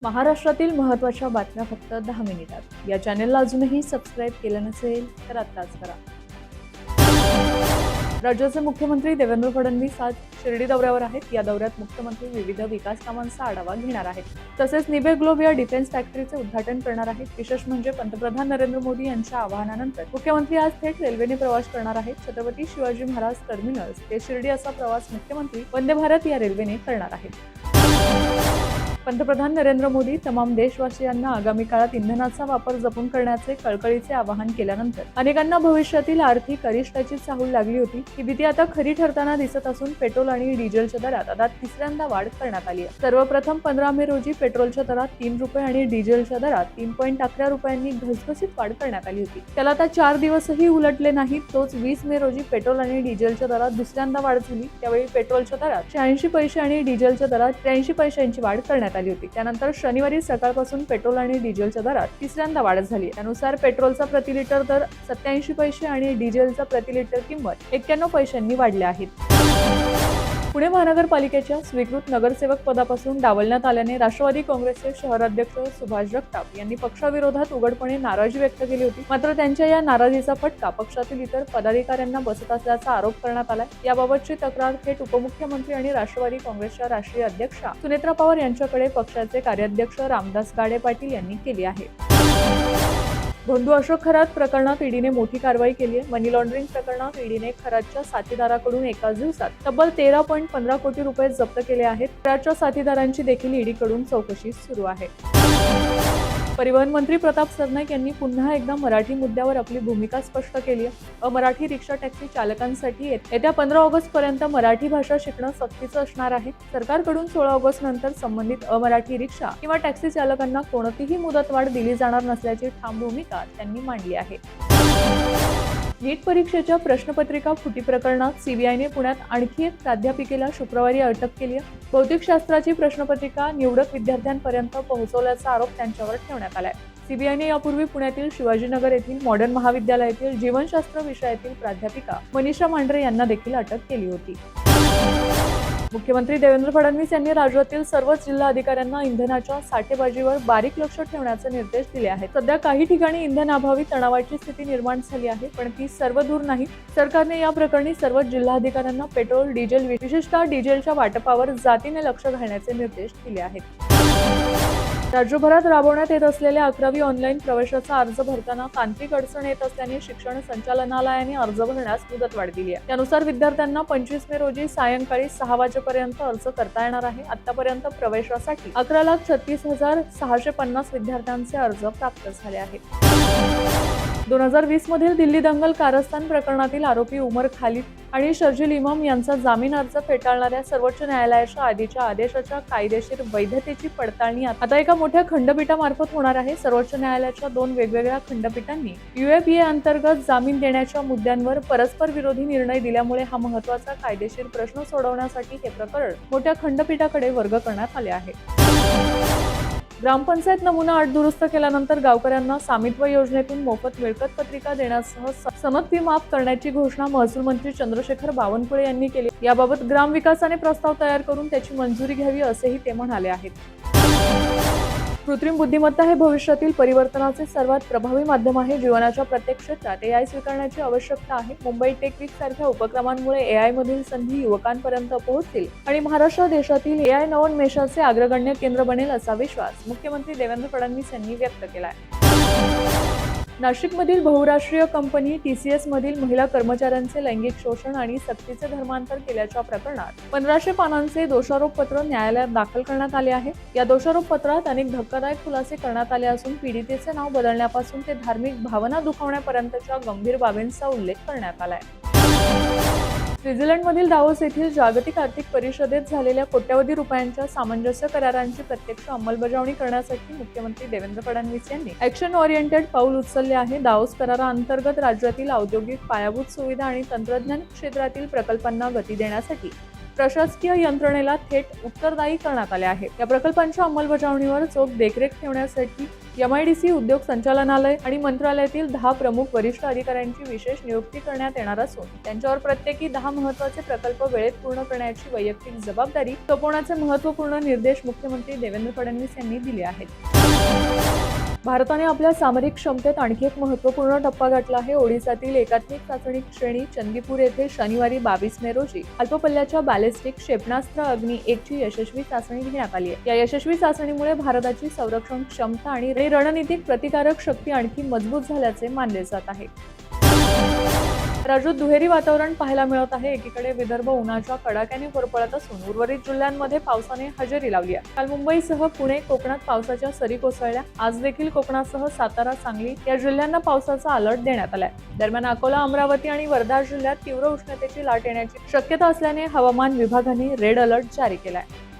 महाराष्ट्रातील महत्त्वाच्या बातम्या फक्त 10 मिनिटात। या चॅनेलला अजूनही सबस्क्राईब केलं नसेल तर आत्ताच करा। राज्याचे मुख्यमंत्री देवेंद्र फडणवीस आज शिर्डी दौऱ्यावर आहेत। या दौऱ्यात मुख्यमंत्री विविध विकास कामांचा आढावा घेणार आहेत। तसेच निबे ग्लोब या डिफेन्स फॅक्टरीचे उद्घाटन करणार आहेत। विशेष म्हणजे पंतप्रधान नरेंद्र मोदी यांच्या आवाहनानंतर मुख्यमंत्री आज थेट रेल्वेने प्रवास करणार आहेत। छत्रपती शिवाजी महाराज टर्मिनस ते शिर्डी असा प्रवास मुख्यमंत्री वंदे भारत या रेल्वेने करणार आहेत। पंतप्रधान नरेंद्र मोदी तमाम देशवासियांना आगामी काळात इंधनाचा वापर जपून करण्याचे कळकळीचे आवाहन केल्यानंतर अनेकांना भविष्यातील आर्थिक अरिष्टाची चाहूल लागली होती। ही भीती आता खरी ठरताना दिसत असून पेट्रोल आणि डिझेलच्या दरात आता तिसऱ्यांदा वाढ करण्यात आली आहे। सर्वप्रथम 15 मे रोजी पेट्रोलच्या दरात 3 रुपये आणि डिझेलच्या दरात 3.11 रुपयांनी घसघशीत वाढ करण्यात आली होती। त्याला आता 4 दिवसही उलटले नाहीत। तोच 20 मे रोजी पेट्रोल आणि डिझेलच्या दरात दुसऱ्यांदा वाढ झाली। त्यावेळी पेट्रोलच्या दरात 86 पैसे आणि डिझेलच्या दरात 83 पैशांची वाढ करण्यात आली होती। त्यानंतर शनिवारी सकाळपासून पेट्रोल आणि डिझेलच्या दरात तिसऱ्यांदा वाढ झाली। त्यानुसार पेट्रोलचा प्रति लिटर दर 87 पैसे आणि डिझेलचा प्रति लिटर किंमत 91 पैशांनी वाढल्या आहेत। पुणे महानगरपालिकेच्या स्वीकृत नगरसेवक पदापासून डावलण्यात आल्याने राष्ट्रवादी काँग्रेसचे शहराध्यक्ष सुभाष जगताप यांनी पक्षाविरोधात उघडपणे नाराजी व्यक्त केली होती। मात्र त्यांच्या या नाराजीचा फटका पक्षातील इतर पदाधिकाऱ्यांना बसत असल्याचा आरोप करण्यात आला। याबाबतची तक्रार थेट उपमुख्यमंत्री आणि राष्ट्रवादी काँग्रेसच्या राष्ट्रीय अध्यक्षा सुनेत्रा पवार यांच्याकडे पक्षाचे कार्याध्यक्ष रामदास गाडे पाटील यांनी केली आहे। बंधू अशोक खरात प्रकरणात ईडीने मोठी कारवाई केली आहे। मनी लॉन्ड्रिंग प्रकरणात ईडीने खरातच्या साथीदाराकडून एकाच दिवसात तब्बल 13.15 कोटी रुपये जप्त केले आहेत। खरातच्या साथीदारांची देखील ईडीकडून चौकशी सुरू आहे। परिवहन मंत्री प्रताप सरनाईक यांनी पुन्हा एकदा मराठी मुद्द्यावर आपली भूमिका स्पष्ट केली आहे। अमराठी रिक्षा टॅक्सी चालकांसाठी येत्या 15 ऑगस्ट पर्यंत मराठी भाषा शिकणं सक्तीचं असणार आहे। सरकारकडून 16 ऑगस्ट नंतर संबंधित अमराठी रिक्षा किंवा टॅक्सी चालकांना कोणतीही मुदतवाढ दिली जाणार नसल्याची ठाम भूमिका त्यांनी मांडली आहे। नीट परीक्षेच्या प्रश्नपत्रिका फुटी प्रकरणात सीबीआयने पुण्यात आणखी एक प्राध्यापिकेला शुक्रवारी अटक केली आहे। भौतिकशास्त्राची प्रश्नपत्रिका निवडक विद्यार्थ्यांपर्यंत पोहोचवल्याचा आरोप त्यांच्यावर ठेवण्यात आलाय। सीबीआयने यापूर्वी पुण्यातील शिवाजीनगर येथील मॉडर्न महाविद्यालयातील जीवनशास्त्र विषयातील प्राध्यापिका मनीषा मांढरे यांना देखील अटक केली होती। मुख्यमंत्री देवेंद्र फडणवीस यांनी राज्यातील सर्वच जिल्हा अधिकाऱ्यांना इंधनाच्या साठेबाजीवर बारीक लक्ष ठेवण्याचे निर्देश दिले आहेत। सध्या काही ठिकाणी इंधनाअभावी तणावाची स्थिती निर्माण झाली आहे, पण ती सर्व दूर नाही। सरकारने या प्रकरणी सर्वच जिल्हाधिकाऱ्यांना पेट्रोल, डिझेल, विशेषतः डिझेलच्या वाटपावर जातीने लक्ष घालण्याचे निर्देश दिले आहेत। राज्यभरात राबवण्यात येत असलेल्या 11वी ऑनलाईन प्रवेशाचा अर्ज भरताना तांत्रिक अडचण येत असल्याने शिक्षण संचालनालयाने अर्ज भरण्यास मुदतवाढ दिली आहे। त्यानुसार विद्यार्थ्यांना 25 मे रोजी सायंकाळी 6 वाजेपर्यंत अर्ज करता येणार आहे। आतापर्यंत प्रवेशासाठी 11,36,650 विद्यार्थ्यांचे अर्ज प्राप्त झाले आहेत। 2020 मधील दिल्ली दंगल कारस्थान प्रकरणातील आरोपी उमर खालिद आणि शर्जील इमाम यांचा जामीन अर्ज फेटाळणाऱ्या सर्वोच्च न्यायालयाच्या आधीच्या आदेशाच्या कायदेशीर वैधतेची पडताळणी आता एका मोठ्या खंडपीठामार्फत होणार आहे। सर्वोच्च न्यायालयाच्या 2 वेगवेगळ्या खंडपीठांनी यूएपीए अंतर्गत जामीन देण्याच्या मुद्द्यांवर परस्पर विरोधी निर्णय दिल्यामुळे हा महत्त्वाचा कायदेशीर प्रश्न सोडवण्यासाठी हे प्रकरण मोठ्या खंडपीठाकडे वर्ग करण्यात आले आहे। ग्रामपंचायत नमुना अट दुरुस्त केल्यानंतर गावकऱ्यांना स्वामित्व योजनेतून मोफत मिळकत पत्रिका देण्यासह सनद फी माफ करण्याची घोषणा महसूल मंत्री चंद्रशेखर बावनकुळे यांनी केली। याबाबत ग्रामविकासाने प्रस्ताव तयार करून त्याची मंजुरी घ्यावी असेही ते म्हणाले आहेत। कृत्रिम बुद्धिमत्ता हे भविष्यातील परिवर्तनाचे सर्वात प्रभावी माध्यम आहे। जीवनाच्या प्रत्येक क्षेत्रात एआय स्वीकारण्याची आवश्यकता आहे। मुंबई टेक वीक सारख्या उपक्रमांमुळे एआय मधील संधी युवकांपर्यंत पोहोचतील आणि महाराष्ट्र देशातील एआय नवोन्मेषाचे अग्रगण्य केंद्र बनेल असा विश्वास मुख्यमंत्री देवेंद्र फडणवीस यांनी व्यक्त केलाय। नाशिकमधील बहुराष्ट्रीय कंपनी टीसीएस मधील महिला कर्मचाऱ्यांचे लैंगिक शोषण आणि सक्तीचे धर्मांतर केल्याच्या प्रकरणात 1500 पानांचे दोषारोपपत्र न्यायालयात दाखल करण्यात आले आहे। या दोषारोपपत्रात अनेक धक्कादायक खुलासे करण्यात आले असून पीडितेचे नाव बदलण्यापासून ते धार्मिक भावना दुखावण्यापर्यंतच्या गंभीर बाबींचा उल्लेख करण्यात आलाय। स्वित्झर्लंडमधील दावोस येथील जागतिक आर्थिक परिषदेत झालेल्या कोट्यवधी रुपयांच्या सामंजस्य करारांची प्रत्यक्ष अंमलबजावणी करण्यासाठी मुख्यमंत्री देवेंद्र फडणवीस यांनी ॲक्शन ओरिएंटेड पाऊल उचलले आहे। दावोस कराराअंतर्गत राज्यातील औद्योगिक पायाभूत सुविधा आणि तंत्रज्ञान क्षेत्रातील प्रकल्पांना गती देण्यासाठी प्रशासकीय यंत्रणेला थेट उत्तरदायी करण्यात आले आहे। या प्रकल्पांच्या अंमलबजावणीवर चोख देखरेख ठेवण्यासाठी MIDC उद्योग संचालनालय आणि मंत्रालयातील 10 प्रमुख वरिष्ठ अधिकाऱ्यांची विशेष नियुक्ती करण्यात येणार असून त्यांच्यावर प्रत्येकी 10 महत्त्वाचे प्रकल्प वेळेत पूर्ण करण्याची वैयक्तिक जबाबदारी सोपवण्याचे महत्त्वपूर्ण निर्देश मुख्यमंत्री देवेंद्र फडणवीस यांनी दिले आहेत. भारताने आपल्या सामरिक क्षमतेत आणखी एक महत्त्वपूर्ण टप्पा गाठला आहे. ओडिशातील एकात्मिक चाचणी श्रेणी चंदीपूर येथे शनिवारी 22 मे रोजी अल्पपल्ल्याच्या बॅलिस्टिक क्षेपणास्त्र अग्नी 1 ची यशस्वी चाचणी घेण्यात आली आहे. या यशस्वी चाचणीमुळे भारताची संरक्षण क्षमता आणि रणनीतिक प्रतिकारक शक्ती आणखी मजबूत झाल्याचे मानले जात आहे. राज्यात दुहेरी वातावरण पाहायला मिळत आहे. एकीकडे विदर्भ उन्हाच्या कडाक्याने होरपळत असून उर्वरित जिल्ह्यांमध्ये पावसाने हजेरी लावली आहे. काल मुंबईसह पुणे, कोकणात पावसाच्या सरी कोसळल्या. आज देखील कोकणासह सातारा, सांगली या जिल्ह्यांना पावसाचा अलर्ट देण्यात आलाय. दरम्यान अकोला, अमरावती आणि वर्धा जिल्ह्यात तीव्र उष्णतेची लाट येण्याची शक्यता असल्याने हवामान विभागाने रेड अलर्ट जारी केलाय.